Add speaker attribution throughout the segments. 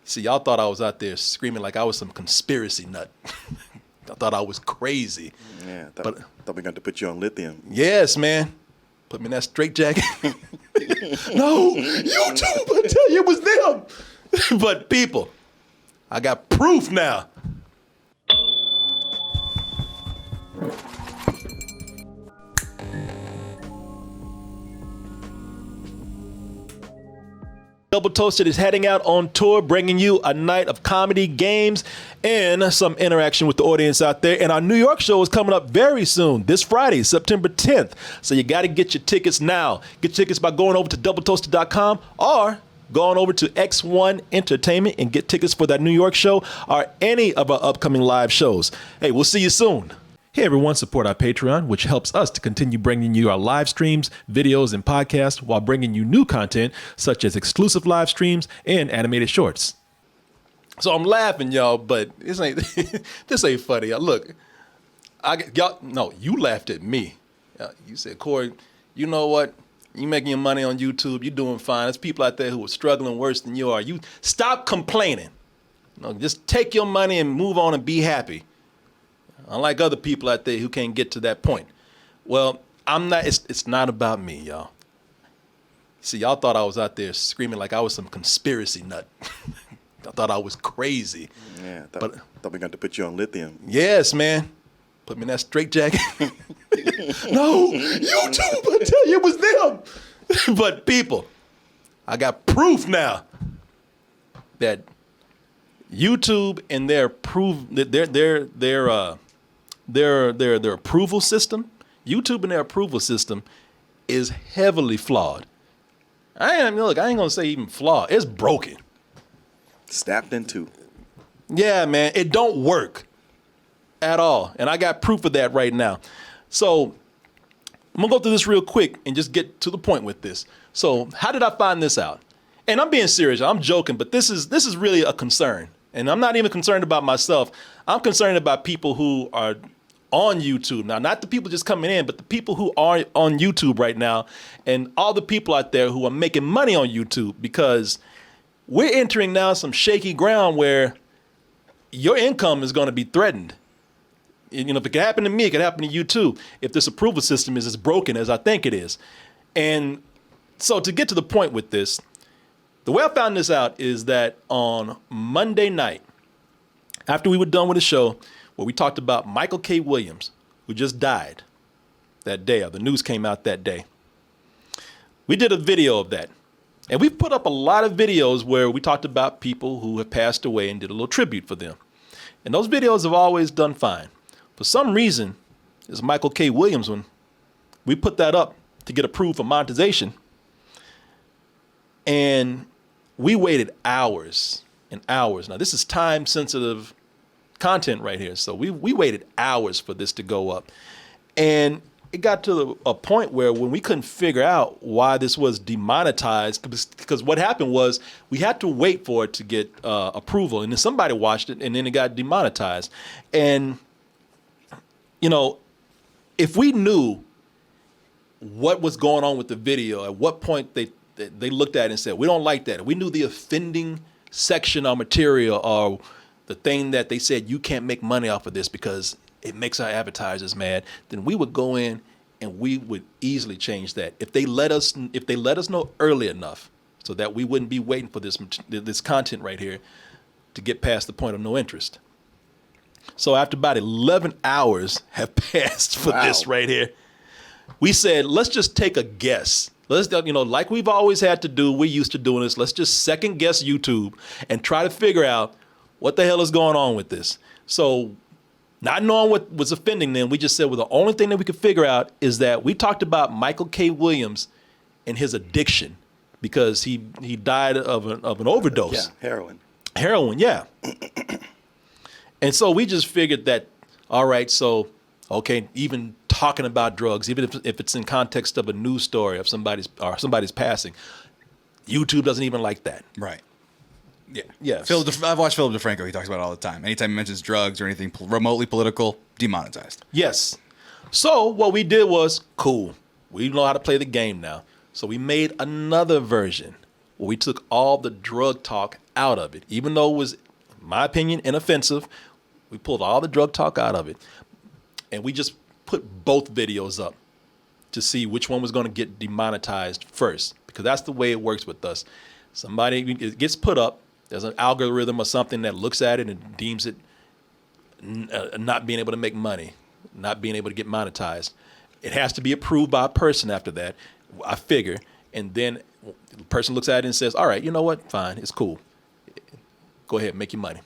Speaker 1: See, y'all thought I was out there screaming like I was some conspiracy nut. I thought I was crazy.
Speaker 2: Yeah, thought we were going to put you on lithium.
Speaker 1: Yes, man. Put me in that straitjacket. No, YouTube, I tell you, it was them. But people, I got proof now. Double Toasted is heading out on tour, bringing you a night of comedy, games, and some interaction with the audience out there. And our New York show is coming up very soon, this Friday, September 10th. So you got to get your tickets now. Get tickets by going over to doubletoasted.com or going over to X1 Entertainment and get tickets for that New York show or any of our upcoming live shows. Hey, we'll see you soon. Hey everyone, support our Patreon, which helps us to continue bringing you our live streams, videos, and podcasts while bringing you new content such as exclusive live streams and animated shorts. So I'm laughing, y'all, but this ain't funny. Look, you laughed at me. You said, Corey, you know what? You making your money on YouTube. You're doing fine. There's people out there who are struggling worse than you are. You stop complaining. Just take your money and move on and be happy. Unlike other people out there who can't get to that point. Well, I'm not. It's not about me, y'all. See, y'all thought I was out there screaming like I was some conspiracy nut. I thought I was crazy.
Speaker 2: Yeah, thought we were going to put you on lithium.
Speaker 1: Yes, man. Put me in that straitjacket. No, YouTube, I tell you, it was them. But people, I got proof now that YouTube and their approval system, YouTube and their approval system is heavily flawed. I ain't gonna say even flawed. It's broken.
Speaker 2: Snapped in two.
Speaker 1: Yeah, man, it don't work at all. And I got proof of that right now. So I'm gonna go through this real quick and just get to the point with this. So how did I find this out? And I'm being serious, I'm joking, but this is really a concern. And I'm not even concerned about myself. I'm concerned about people who are on YouTube now, not the people just coming in, but the people who are on YouTube right now and all the people out there who are making money on YouTube, because we're entering now some shaky ground where your income is going to be threatened. You know, if it could happen to me, it could happen to you too, if this approval system is as broken as I think it is. And so to get to the point with this, the way I found this out is that on Monday night, after we were done with the show, where we talked about Michael K. Williams, who just died that day, or the news came out that day, we did a video of that. And we put up a lot of videos where we talked about people who have passed away and did a little tribute for them. And those videos have always done fine. For some reason, this Michael K. Williams one, we put that up to get approved for monetization. And we waited hours and hours. Now, this is time-sensitive content right here. So we waited hours for this to go up. And it got to a point where when we couldn't figure out why this was demonetized, because what happened was we had to wait for it to get approval. And then somebody watched it, and then it got demonetized. And, you know, if we knew what was going on with the video, at what point they looked at it and said, we don't like that. We knew the offending section or material or the thing that they said, you can't make money off of this because it makes our advertisers mad, then we would go in and we would easily change that. If they let us know early enough so that we wouldn't be waiting for this content right here to get past the point of no interest. So after about 11 hours have passed for this right here, we said, let's just take a guess. Let's, like we've always had to do, we're used to doing this. Let's just second guess YouTube and try to figure out what the hell is going on with this. So not knowing what was offending them, we just said, well, the only thing that we could figure out is that we talked about Michael K. Williams and his addiction because he died of an overdose.
Speaker 2: Yeah, heroin.
Speaker 1: Heroin, yeah. And so we just figured that, all right, so, okay, even talking about drugs, even if it's in context of a news story of somebody's passing, YouTube doesn't even like that.
Speaker 3: Right. Yeah.
Speaker 1: Yes.
Speaker 3: I've watched Philip DeFranco. He talks about it all the time. Anytime he mentions drugs or anything remotely political, demonetized.
Speaker 1: Yes. So what we did was, cool, we know how to play the game now. So we made another version where we took all the drug talk out of it. Even though it was, in my opinion, inoffensive, we pulled all the drug talk out of it. And we just put both videos up to see which one was going to get demonetized first, because that's the way it works with us. It gets put up, there's an algorithm or something that looks at it and deems it not being able to make money, not being able to get monetized. It has to be approved by a person after that, I figure. And then the person looks at it and says, all right, you know what? Fine, it's cool. Go ahead, make your money.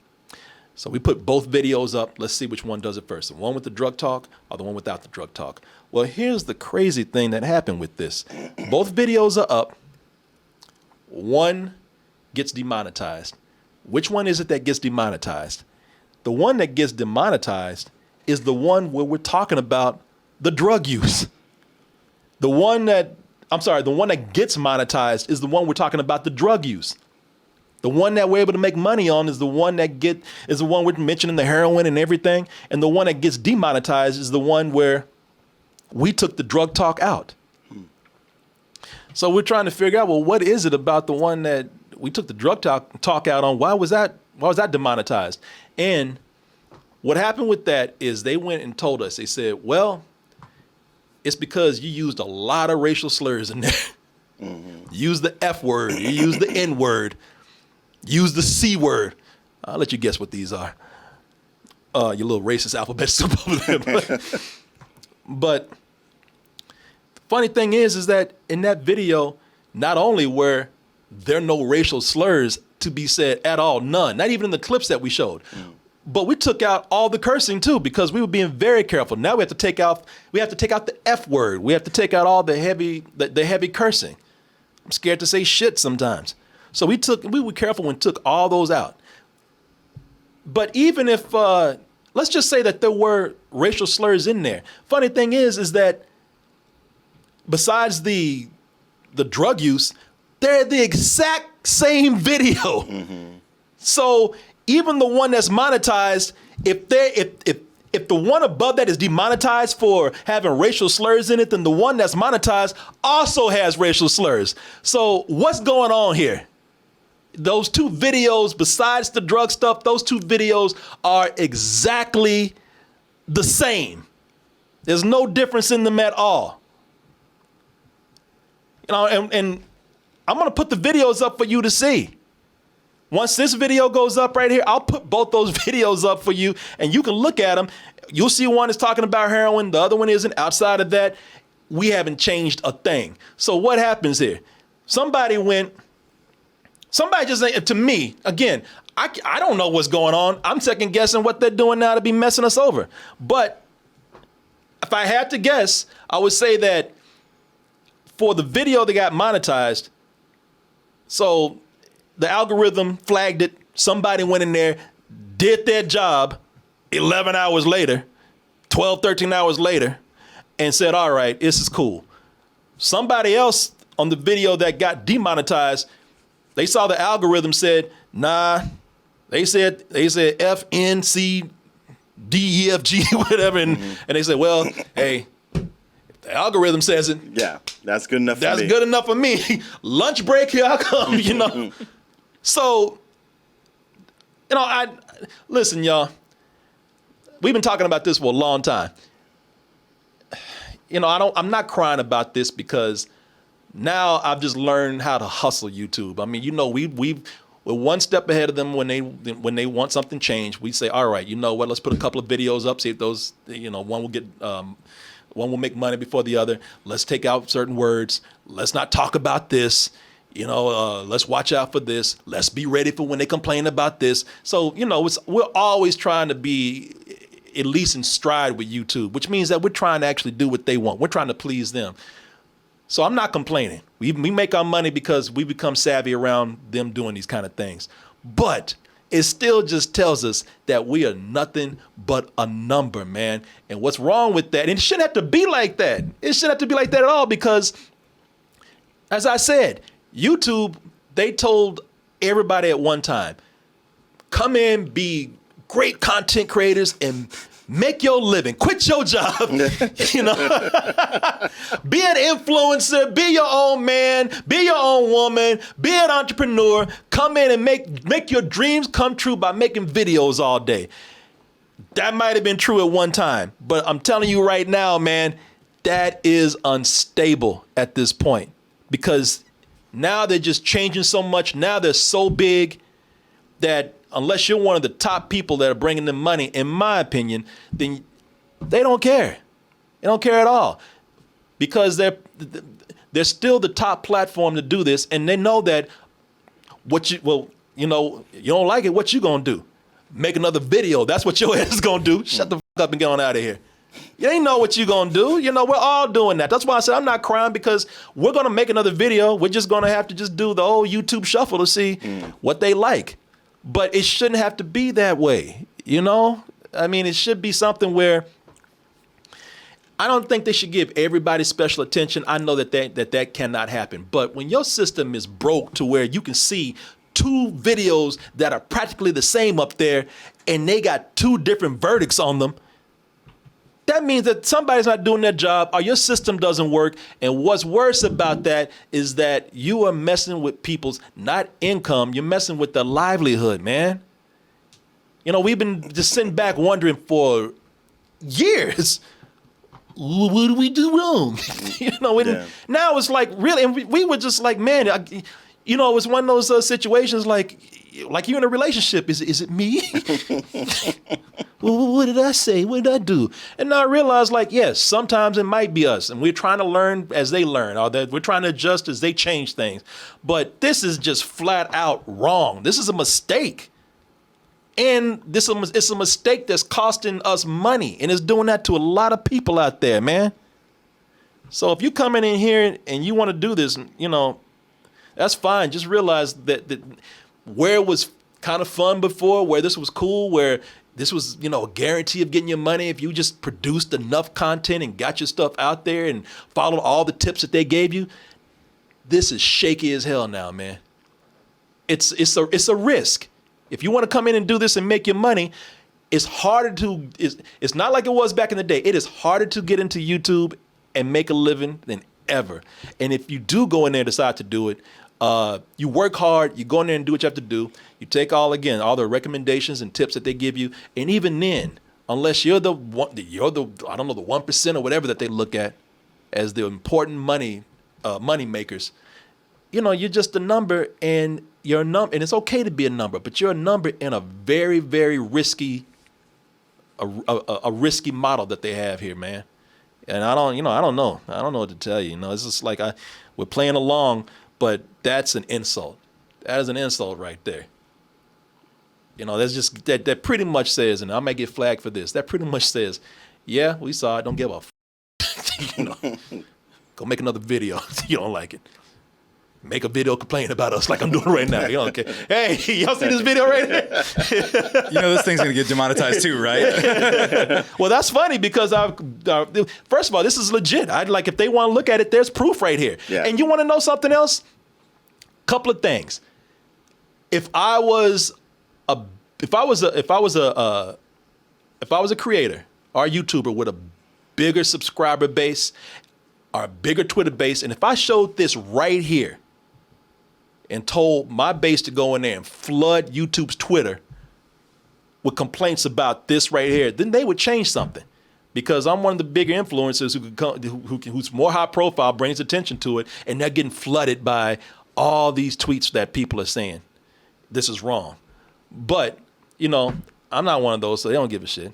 Speaker 1: So we put both videos up. Let's see which one does it first, the one with the drug talk or the one without the drug talk. Well, here's the crazy thing that happened with this. Both videos are up. One gets demonetized. Which one is it that gets demonetized? The one that gets demonetized is the one where we're talking about the drug use. The one that gets monetized is the one we're talking about the drug use. The one that we're able to make money on is the one we're mentioning the heroin and everything. And the one that gets demonetized is the one where we took the drug talk out. So we're trying to figure out, well, what is it about the one that we took the drug talk out on? Why was that demonetized? And what happened with that is they went and told us, they said, well, it's because you used a lot of racial slurs in there. You used the F word, you used the N word, use the C word. I'll let you guess what these are. Your little racist alphabet soup over there. But the funny thing is that in that video, not only were there no racial slurs to be said at all, none, not even in the clips that we showed. But we took out all the cursing too, because we were being very careful. Now we have to take out the F word. We have to take out all the heavy cursing. I'm scared to say shit sometimes. So we were careful and took all those out. But even if, let's just say that there were racial slurs in there. Funny thing is that besides the drug use, they're the exact same video. So even the one that's monetized, if the one above that is demonetized for having racial slurs in it, then the one that's monetized also has racial slurs. So what's going on here? Those two videos, besides the drug stuff, those two videos are exactly the same. There's no difference in them at all. You know, and I'm going to put the videos up for you to see. Once this video goes up right here, I'll put both those videos up for you, and you can look at them. You'll see one is talking about heroin. The other one isn't. Outside of that, we haven't changed a thing. So what happens here? Somebody just, to me, again, I don't know what's going on. I'm second guessing what they're doing now to be messing us over. But if I had to guess, I would say that for the video that got monetized, so the algorithm flagged it. Somebody went in there, did their job 11 hours later, 12, 13 hours later, and said, all right, this is cool. Somebody else on the video that got demonetized, they saw the algorithm said, nah, they said F, N, C, D, E, F, G, whatever. And they said, well, hey, if the algorithm says it.
Speaker 2: Yeah, that's good enough for me.
Speaker 1: That's good enough for me. Lunch break, here I come, you know. So, you know, listen, y'all, we've been talking about this for a long time. You know, I'm not crying about this because now I've just learned how to hustle YouTube. I mean, you know, we're one step ahead of them when they want something changed. We say, all right, you know what? Let's put a couple of videos up. See if those, you know, one will make money before the other. Let's take out certain words. Let's not talk about this. You know, let's watch out for this. Let's be ready for when they complain about this. So, you know, we're always trying to be at least in stride with YouTube, which means that we're trying to actually do what they want. We're trying to please them. So I'm not complaining. We make our money because we become savvy around them doing these kind of things. But it still just tells us that we are nothing but a number, man. And what's wrong with that? And it shouldn't have to be like that. It shouldn't have to be like that at all because, as I said, YouTube, they told everybody at one time, come in, be great content creators and Make your living. Quit your job. You know, be an influencer. Be your own man. Be your own woman. Be an entrepreneur. Come in and make your dreams come true by making videos all day. That might have been true at one time, but I'm telling you right now, man, that is unstable at this point because now they're just changing so much. Now they're so big that unless you're one of the top people that are bringing them money, in my opinion, then they don't care. They don't care at all because they're still the top platform to do this, and they know that you don't like it. What you gonna do? Make another video? That's what your ass is gonna do. Shut the fuck up and get on out of here. You ain't know what you gonna do. You know, we're all doing that. That's why I said I'm not crying because we're gonna make another video. We're just gonna have to just do the old YouTube shuffle to see what they like. But it shouldn't have to be that way, you know? I mean, it should be something where I don't think they should give everybody special attention. I know that cannot happen. But when your system is broke to where you can see two videos that are practically the same up there and they got two different verdicts on them, that means that somebody's not doing their job or your system doesn't work. And what's worse about that is that you are messing with people's not income. You're messing with their livelihood, man. You know, we've been just sitting back wondering for years, what do we do wrong? You know, now it's like really, and we were just like, man, you know, it was one of those situations like you're in a relationship. Is it me? Well, what did I say? What did I do? And now I realize, like, yes, sometimes it might be us, and we're trying to learn as they learn, or that we're trying to adjust as they change things. But this is just flat out wrong. This is a mistake. And it's a mistake that's costing us money, and it's doing that to a lot of people out there, man. So if you coming in here and you want to do this, you know, that's fine. Just realize that where it was kind of fun before, where this was cool, where this was, you know, a guarantee of getting your money if you just produced enough content and got your stuff out there and followed all the tips that they gave you. This is shaky as hell now, man. It's a risk. If you want to come in and do this and make your money, it's harder to, it's not like it was back in the day. It is harder to get into YouTube and make a living than ever. And if you do go in there and decide to do it, you work hard, you go in there and do what you have to do. You take all the recommendations and tips that they give you. And even then, unless you're the 1% or whatever that they look at as the important money makers, you know, you're just a number, and you're a number, and it's okay to be a number, but you're a number in a very, very risky, a risky model that they have here, man. And I don't know what to tell you. You know, it's just like we're playing along, but that's an insult. That is an insult right there. You know, that's just that pretty much says, and I might get flagged for this. That pretty much says, yeah, we saw it. Don't give a you know, go make another video if you don't like it. Make a video complaining about us like I'm doing right now. You don't care. Hey, y'all see this video right here?
Speaker 3: You know this thing's going to get demonetized too, right?
Speaker 1: Well, that's funny because first of all, this is legit. Like if they want to look at it, there's proof right here.
Speaker 2: Yeah.
Speaker 1: And you want to know something else? Couple of things. If I was a creator or a YouTuber with a bigger subscriber base or a bigger Twitter base, and if I showed this right here and told my base to go in there and flood YouTube's Twitter with complaints about this right here, then they would change something. Because I'm one of the bigger influencers who's more high profile, brings attention to it, and they're getting flooded by all these tweets that people are saying this is wrong. But, you know, I'm not one of those, so they don't give a shit.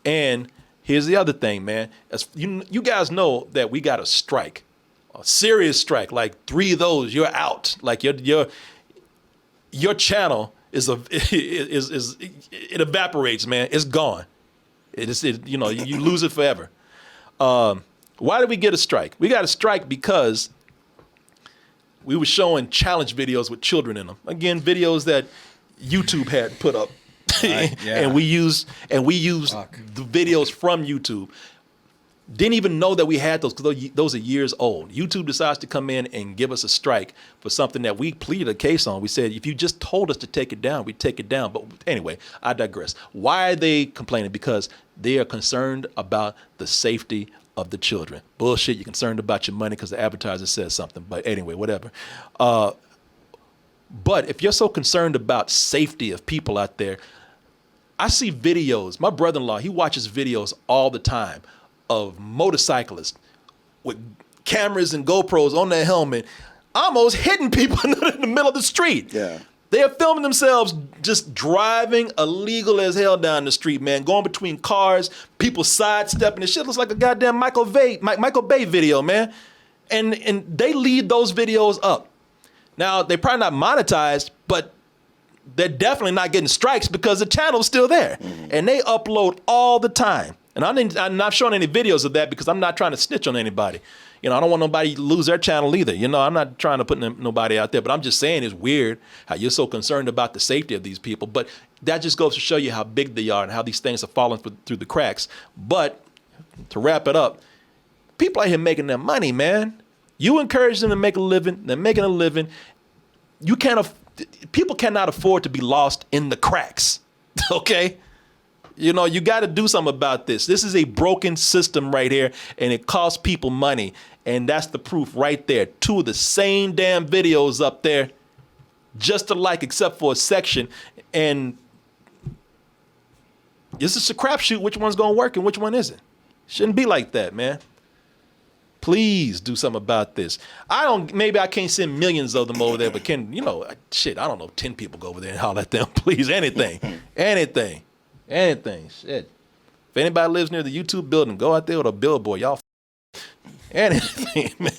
Speaker 1: And here's the other thing, man. You guys know that we got a strike, a serious strike. Like 3 of those, you're out. Like your channel it evaporates, man. It's gone. You lose it forever. Why did we get a strike? We got a strike because we were showing challenge videos with children in them. Again, videos that YouTube had put up.
Speaker 3: Right, yeah.
Speaker 1: and we used the videos from YouTube. Didn't even know that we had those because those are years old. YouTube decides to come in and give us a strike for something that we pleaded a case on. We said, if you just told us to take it down, we'd take it down. But anyway, I digress. Why are they complaining? Because they are concerned about the safety of the children. Bullshit, you're concerned about your money because the advertiser says something. But anyway, whatever. But if you're so concerned about safety of people out there, I see videos. My brother-in-law, he watches videos all the time of motorcyclists with cameras and GoPros on their helmet almost hitting people in the middle of the street.
Speaker 2: Yeah.
Speaker 1: They are filming themselves just driving illegal as hell down the street, man, going between cars, people sidestepping. This shit looks like a goddamn Michael Bay video, man. And they leave those videos up. Now, they're probably not monetized, but they're definitely not getting strikes because the channel's still there. Mm-hmm. And they upload all the time. And I'm not showing any videos of that because I'm not trying to snitch on anybody. You know, I don't want nobody to lose their channel either. You know, I'm not trying to put nobody out there, but I'm just saying it's weird how you're so concerned about the safety of these people. But that just goes to show you how big they are and how these things are falling through the cracks. But to wrap it up, people out here making their money, man. You encourage them to make a living. They're making a living. People cannot afford to be lost in the cracks, okay? You know, you got to do something about this. This is a broken system right here, and it costs people money. And that's the proof right there. 2 of the same damn videos up there, just alike except for a section. And this is a crapshoot which one's going to work and which one isn't. Shouldn't be like that, man. Please do something about this. Maybe I can't send millions of them over there, but I don't know, 10 people go over there and holler at them. Please, anything. Anything, shit. If anybody lives near the YouTube building, go out there with a billboard. Y'all anything, man.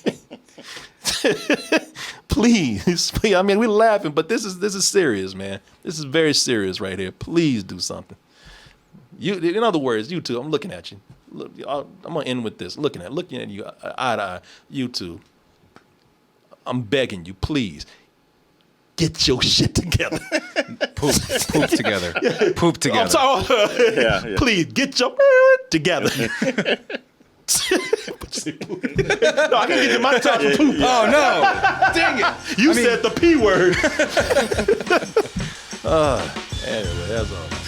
Speaker 1: Please. I mean, we're laughing, but this is serious, man. This is very serious right here. Please do something. In other words, YouTube, I'm looking at you. Look, I'm gonna end with this. Looking at you eye to eye. YouTube. I'm begging you, please. Get your shit together.
Speaker 3: Poop together. Poop together.
Speaker 1: I'm sorry.
Speaker 2: Yeah.
Speaker 1: Please get your together. No, I didn't get demonetized for poop.
Speaker 3: Oh no! Dang it!
Speaker 1: You said the P word. Anyway, that's all.